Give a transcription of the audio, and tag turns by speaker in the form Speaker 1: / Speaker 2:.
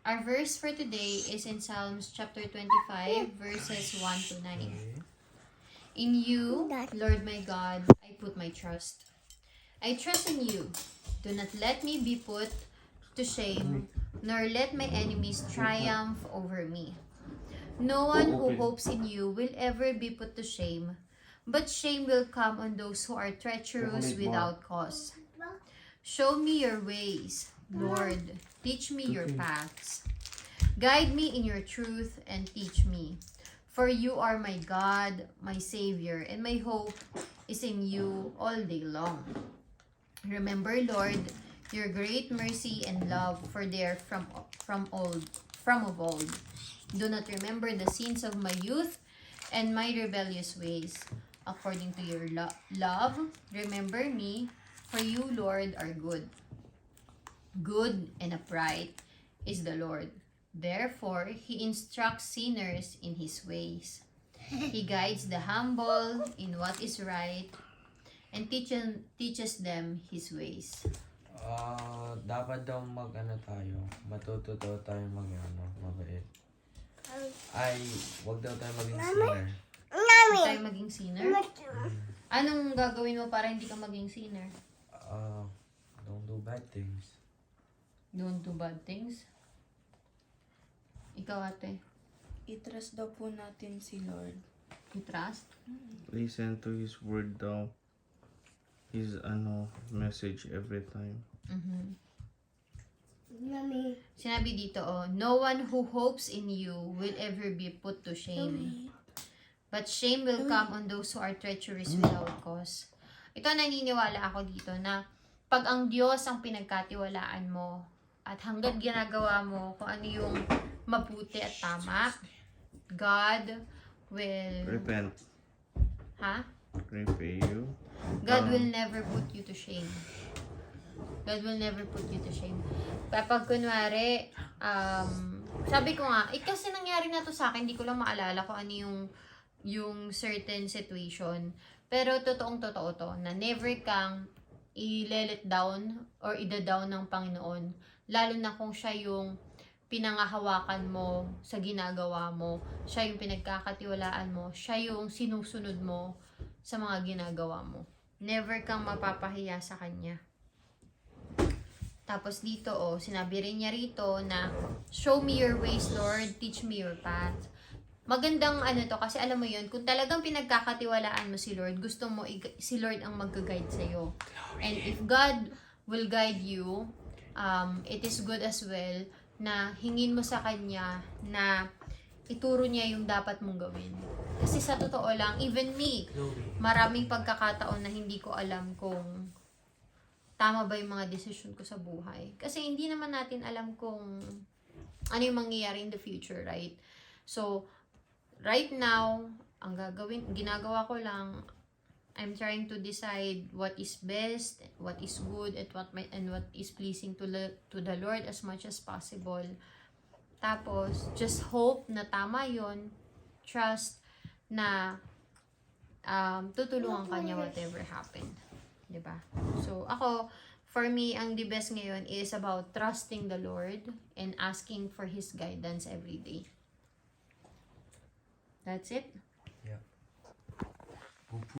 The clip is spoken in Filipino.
Speaker 1: Our verse for today is in Psalms chapter 25, verses 1 to 9. In you, Lord my God, I put my trust. I trust in you. Do not let me be put to shame, nor let my enemies triumph over me. No one who hopes in you will ever be put to shame, but shame will come on those who are treacherous without cause. Show me your ways, Lord. Teach me your paths. Guide me in your truth and teach me. For you are my God, my Savior, and my hope is in you all day long. Remember, Lord, your great mercy and love, for they are from of old. Do not remember the sins of my youth and my rebellious ways. According to your love, remember me, for you, Lord, are good. Good and upright is the Lord. Therefore, he instructs sinners in his ways. He guides the humble in what is right and teaches them his ways.
Speaker 2: Dapat daw matuto daw tayo mabait. Ay, wag daw tayo maging sinner.
Speaker 1: Huwag tayo maging sinner? Anong gagawin mo para hindi ka maging sinner?
Speaker 2: Don't do bad things.
Speaker 1: Don't do bad things? Ikaw, ate?
Speaker 3: I-trust daw po natin si Lord.
Speaker 1: You trust?
Speaker 4: Listen to his word daw. His message every time.
Speaker 1: Sinabi dito, no one who hopes in you will ever be put to shame. But shame will come on those who are treacherous without cause. Ito, naniniwala ako dito na pag ang Diyos ang pinagkatiwalaan mo at hanggang ginagawa mo kung ano yung mabuti at tama, God will...
Speaker 4: Repent.
Speaker 1: Ha?
Speaker 4: Repay you.
Speaker 1: God will never put you to shame. God will never put you to shame. Kapag kunwari, sabi ko nga, kasi nangyari na to sa akin, hindi ko lang maalala kung ano yung certain situation. Pero totoong-totoo to, na never kang i-let down or ida-down ng Panginoon. Lalo na kung siya yung pinangahawakan mo sa ginagawa mo, siya yung pinagkakatiwalaan mo, siya yung sinusunod mo sa mga ginagawa mo. Never kang mapapahiya sa Kanya. Tapos dito, sinabi rin niya rito na, show me your ways, Lord, teach me your path. Magandang to, kasi alam mo yun, kung talagang pinagkakatiwalaan mo si Lord, gusto mo si Lord ang mag-guide sa'yo. And if God will guide you, it is good as well na hingin mo sa Kanya na ituro niya yung dapat mong gawin. Kasi sa totoo lang, even me, maraming pagkakataon na hindi ko alam kung tama ba yung mga decision ko sa buhay. Kasi hindi naman natin alam kung ano yung mangyayari in the future, right? So, right now, ang ginagawa ko lang, I'm trying to decide what is best, what is good, and what is pleasing to the Lord as much as possible. Tapos, just hope na tama yon, trust na tutulungan kanya whatever happened. Diba? So, ako, for me, ang the best ngayon is about trusting the Lord and asking for His guidance every day. That's it.
Speaker 2: Yeah.